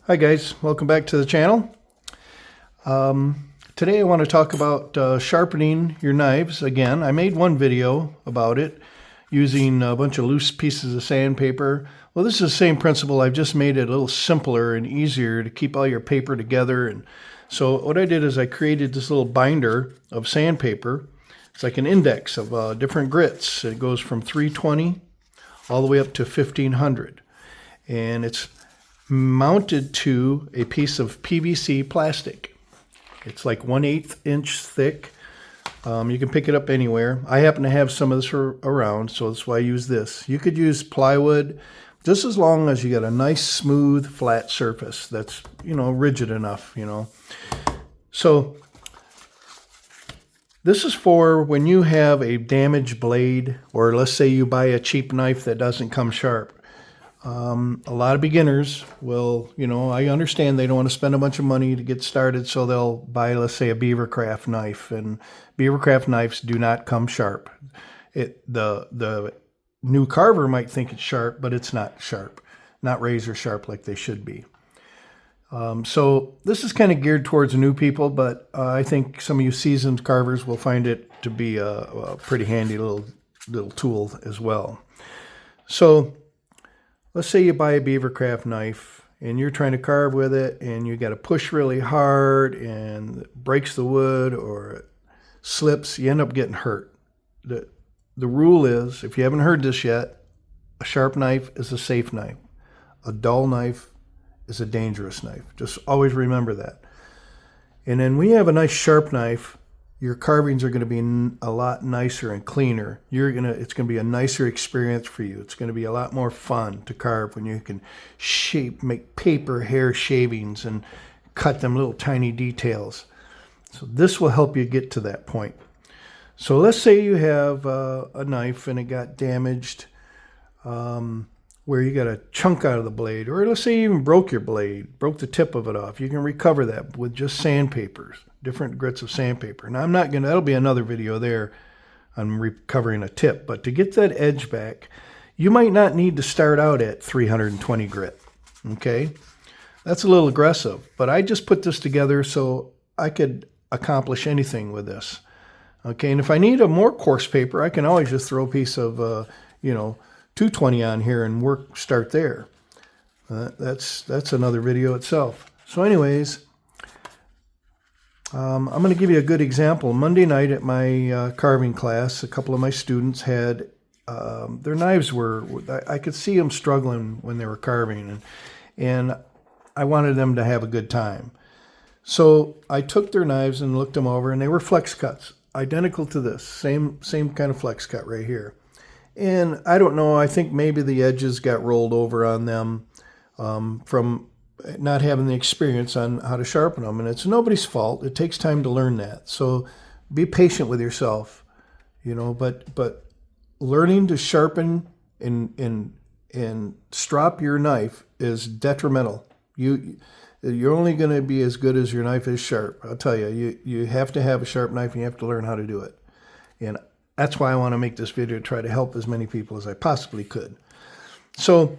Hi guys, welcome back to the channel. Today I want to talk about sharpening your knives again. I made one video about it using a bunch of loose pieces of sandpaper. Well, this is the same principle. I've just made it a little simpler and easier to keep all your paper together. And so what I did is I created this little binder of sandpaper. It's like an index of different grits. It goes from 320 all the way up to 1500. And it's mounted to a piece of PVC plastic. It's like 1/8 inch thick. You can pick it up anywhere. I happen to have some of this around, so that's why I use this. You could use plywood, just as long as you got a nice, smooth, flat surface that's, rigid enough, So this is for when you have a damaged blade, or let's say you buy a cheap knife that doesn't come sharp. A lot of beginners will, I understand they don't want to spend a bunch of money to get started, so they'll buy, let's say, a Beavercraft knife, and Beavercraft knives do not come sharp. The new carver might think it's sharp, but it's not sharp, not razor sharp like they should be. So this is kind of geared towards new people, but I think some of you seasoned carvers will find it to be a pretty handy little tool as well. So let's say you buy a Beavercraft knife and you're trying to carve with it and you got to push really hard and it breaks the wood or it slips, you end up getting hurt. The rule is, if you haven't heard this yet, a sharp knife is a safe knife. A dull knife is a dangerous knife. Just always remember that. And then when you have a nice sharp knife, your carvings are going to be a lot nicer and cleaner. It's going to be a nicer experience for you. It's going to be a lot more fun to carve when you can make paper hair shavings and cut them little tiny details. So this will help you get to that point. So let's say you have a knife and it got damaged where you got a chunk out of the blade, or let's say you even broke your blade, broke the tip of it off. You can recover that with just sandpapers, different grits of sandpaper. Now that'll be another video there on recovering a tip, but to get that edge back, you might not need to start out at 320 grit, okay? That's a little aggressive, but I just put this together so I could accomplish anything with this, okay? And if I need a more coarse paper, I can always just throw a piece of, 220 on here and start there. That's another video itself. So anyways, I'm going to give you a good example. Monday night at my carving class, a couple of my students had, their knives I could see them struggling when they were carving, and I wanted them to have a good time. So I took their knives and looked them over, and they were flex cuts, identical to this, same kind of flex cut right here. And I don't know, I think maybe the edges got rolled over on them from not having the experience on how to sharpen them. And it's nobody's fault. It takes time to learn that. So be patient with yourself, but learning to sharpen and strop your knife is detrimental. You're only going to be as good as your knife is sharp. I'll tell you, you have to have a sharp knife and you have to learn how to do it. And that's why I want to make this video to try to help as many people as I possibly could. So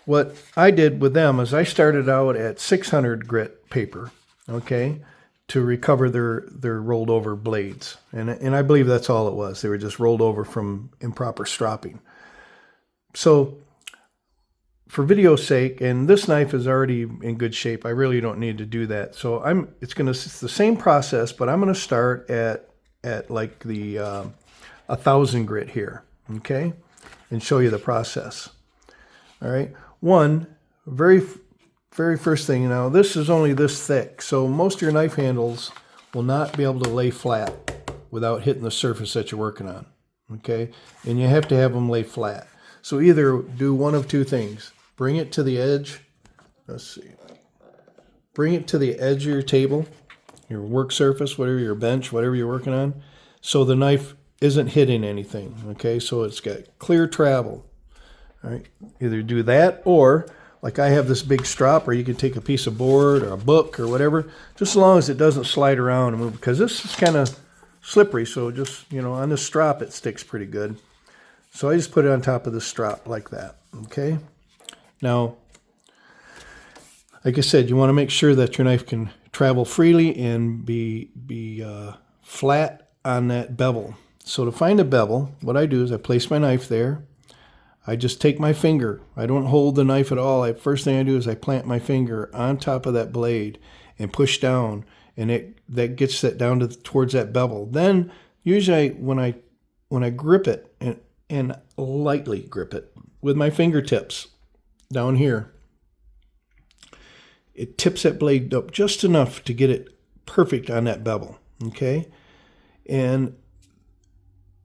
what I did with them is I started out at 600 grit paper, okay, to recover their rolled over blades. And I believe that's all it was. They were just rolled over from improper stropping. So for video's sake, and this knife is already in good shape, I really don't need to do that. So it's the same process, but I'm going to start at like the 1,000 grit here, okay, and show you the process. All right, very first thing, this is only this thick, so most of your knife handles will not be able to lay flat without hitting the surface that you're working on, okay, and you have to have them lay flat. So either do one of two things: bring it to the edge. Bring it to the edge of your table, your work surface, whatever, your bench, whatever you're working on, so the knife isn't hitting anything, okay? So it's got clear travel, all right? Either do that, or like I have this big strop, or you can take a piece of board or a book or whatever, just as long as it doesn't slide around and move, because this is kind of slippery, so just, on this strop it sticks pretty good. So I just put it on top of the strop like that, okay? Now, like I said, you want to make sure that your knife can travel freely and be flat on that bevel. So to find a bevel, what I do is I place my knife there. I just take my finger. I don't hold the knife at all. First thing I do is I plant my finger on top of that blade and push down, and that gets that down towards that bevel. Then usually when I grip it and lightly grip it with my fingertips down here, it tips that blade up just enough to get it perfect on that bevel. Okay, and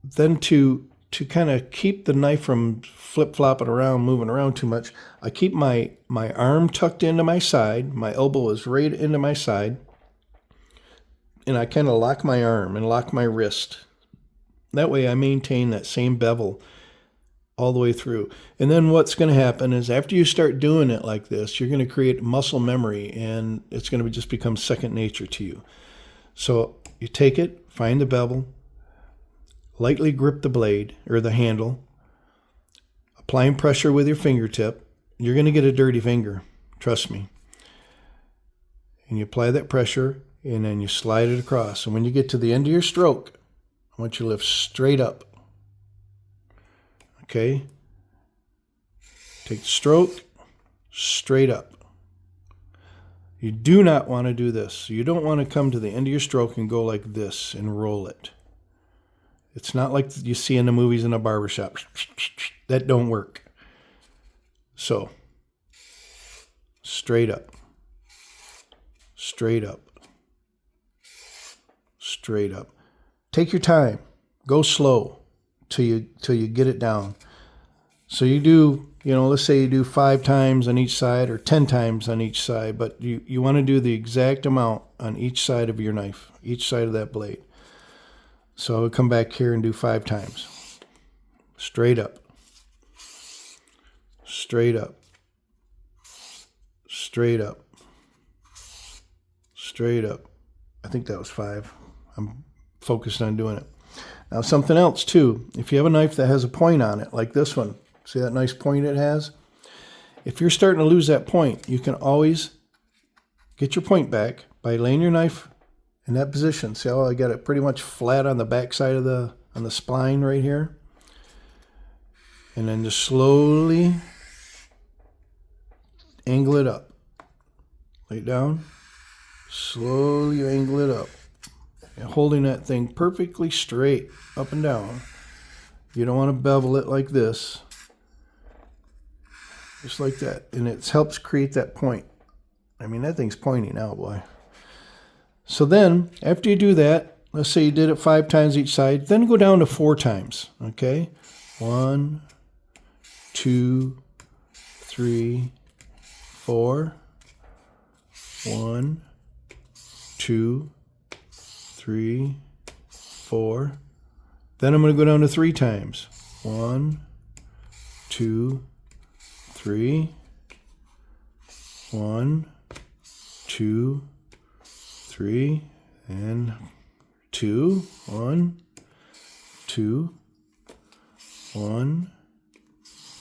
then to kind of keep the knife from flip-flopping around, moving around too much, I keep my arm tucked into my side. My elbow is right into my side. And I kind of lock my arm and lock my wrist. That way I maintain that same bevel all the way through. And then what's going to happen is after you start doing it like this, you're going to create muscle memory, and it's going to just become second nature to you. So you take it, find the bevel, lightly grip the blade or the handle, applying pressure with your fingertip. You're going to get a dirty finger, trust me. And you apply that pressure, and then you slide it across. And when you get to the end of your stroke, I want you to lift straight up. Okay? Take the stroke, straight up. You do not want to do this. You don't want to come to the end of your stroke and go like this and roll it. It's not like you see in the movies in a barbershop. That don't work. So, straight up. Straight up. Straight up. Take your time. Go slow till you get it down. So you do, let's say you do 5 times on each side or 10 times on each side, but you want to do the exact amount on each side of your knife, each side of that blade. So I would come back here and do 5 times. Straight up. Straight up. Straight up. Straight up. I think that was 5. I'm focused on doing it. Now something else too. If you have a knife that has a point on it, like this one, see that nice point it has? If you're starting to lose that point, you can always get your point back by laying your knife in that position. See how I got it pretty much flat on the back side of on the spline right here? And then just slowly angle it up. Lay it down. Slowly angle it up. And holding that thing perfectly straight up and down. You don't want to bevel it like this. Just like that. And it helps create that point. I mean, that thing's pointy now, boy. So then, after you do that, let's say you did it 5 times each side, then go down to 4 times, okay? 1, 2, 3, 4. 1, 2, 3, 4. Then I'm going to go down to 3 times. 1, 2, 3. 1, 2, 3, and 2. 1, 2, 1,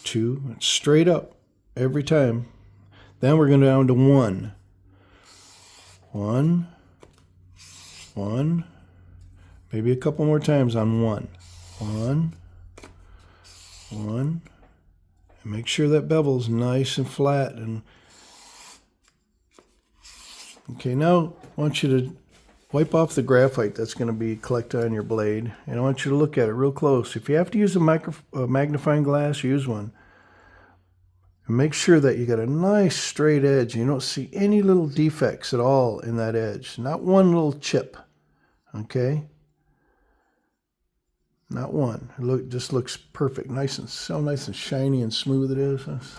2. Straight up every time. Then we're going down to 1. 1, 1. Maybe a couple more times on 1. 1, 1. And make sure that bevel's nice and flat. And okay, now I want you to wipe off the graphite that's going to be collected on your blade. And I want you to look at it real close. If you have to use a magnifying glass, use one. And make sure that you got a nice straight edge. You don't see any little defects at all in that edge. Not one little chip. Okay? Not one. It just looks perfect. So nice and shiny and smooth it is. There's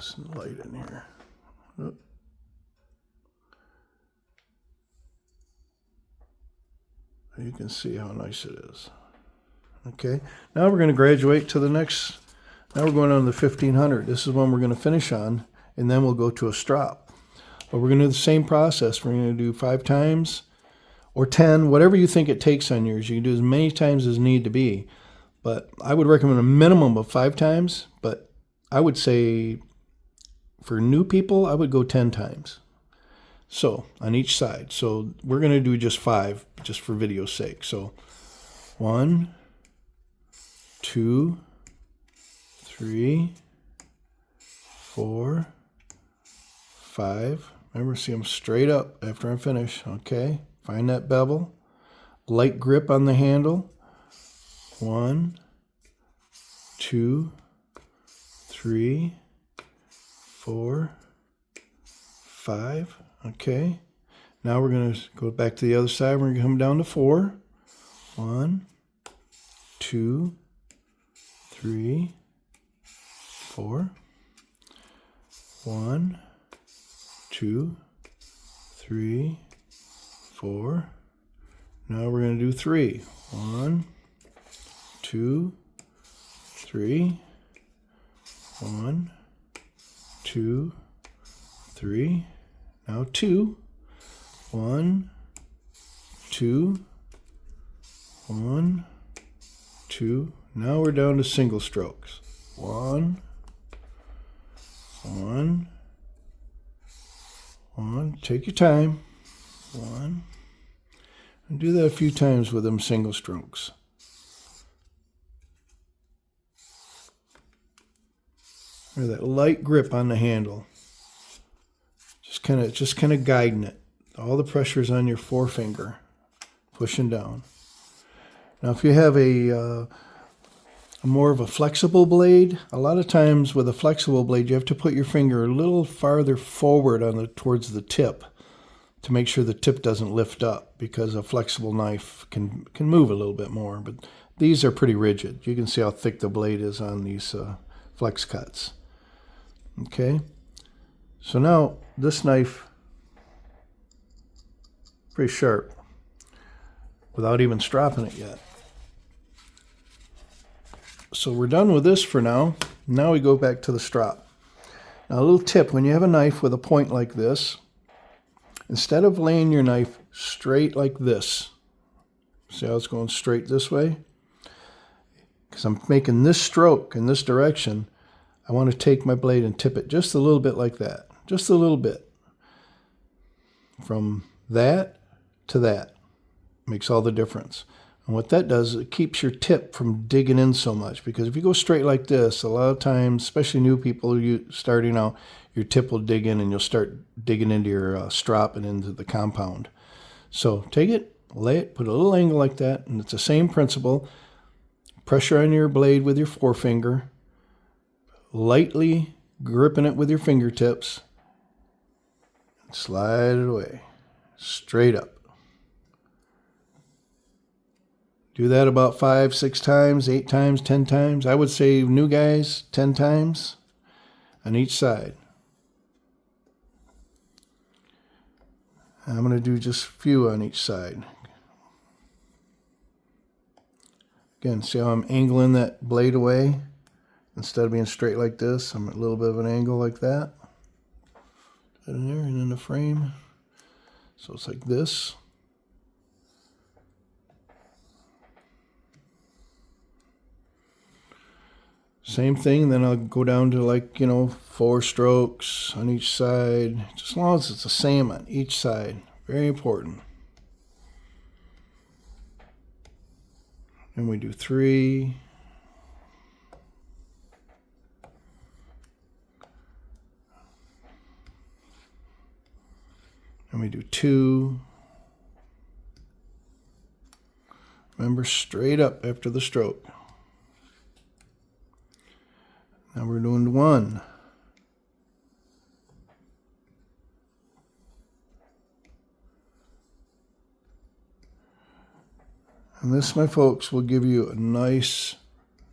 some light in here. Oh. You can see how nice it is. Okay? Now we're going to graduate to the next. Now we're going on the 1500. This is one we're going to finish on, and then we'll go to a strop. But we're going to do the same process. We're going to do 5 times or 10, whatever you think it takes on yours. You can do as many times as need to be. But I would recommend a minimum of 5 times, but I would say For new people, I would go 10 times. So on each side. So we're going to do just 5, just for video's sake. So 1, 2, 3, 4, 5. Remember, see them straight up after I'm finished. Okay, find that bevel. Light grip on the handle. 1, 2, 3, 4, 5. Okay. Now we're going to go back to the other side. We're going to come down to 4. 1, 2, 3, 4. 1, 2, 3, 4. Now we're going to do 3. 1, 2, 3. 1, 2, 3. Now 2. 1, 2, 1, 2. Now we're down to single strokes. 1, 1, 1. Take your time. 1. And do that a few times with them single strokes. Or that light grip on the handle. Just kind of guiding it. All the pressure is on your forefinger, pushing down. Now, if you have a more of a flexible blade, a lot of times with a flexible blade, you have to put your finger a little farther forward towards the tip to make sure the tip doesn't lift up, because a flexible knife can move a little bit more. But these are pretty rigid. You can see how thick the blade is on these flex cuts. Okay, so now this knife, pretty sharp, without even stropping it yet. So we're done with this for now. Now we go back to the strop. Now a little tip, when you have a knife with a point like this, instead of laying your knife straight like this, see how it's going straight this way? Because I'm making this stroke in this direction, I want to take my blade and tip it just a little bit like that. Just a little bit. From that to that. Makes all the difference. And what that does is it keeps your tip from digging in so much. Because if you go straight like this, a lot of times, especially new people starting out, your tip will dig in and you'll start digging into your strop and into the compound. So take it, lay it, put a little angle like that, and it's the same principle. Pressure on your blade with your forefinger. Lightly gripping it with your fingertips. And slide it away. Straight up. Do that about 5, 6 times, 8 times, 10 times. I would say new guys, 10 times on each side. I'm going to do just a few on each side. Again, see how I'm angling that blade away? Instead of being straight like this, I'm at a little bit of an angle like that. Put it in there and in the frame. So it's like this. Same thing, then I'll go down to 4 strokes on each side. Just as long as it's the same on each side. Very important. Then we do 3. And we do 2. Remember, straight up after the stroke. Now we're doing 1. And this, my folks, will give you a nice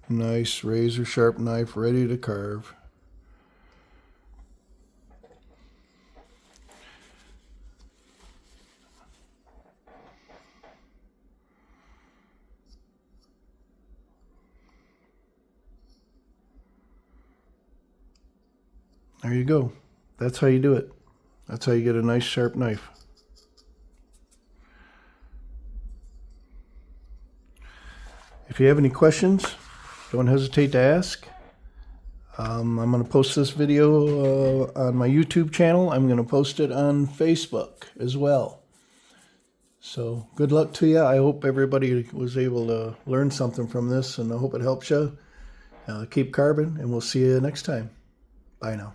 razor sharp knife ready to carve. There you go. That's how you do it. That's how you get a nice sharp knife. If you have any questions, don't hesitate to ask. I'm going to post this video on my YouTube channel. I'm going to post it on Facebook as well. So good luck to you. I hope everybody was able to learn something from this, and I hope it helps you. Keep carbon, and we'll see you next time. Bye now.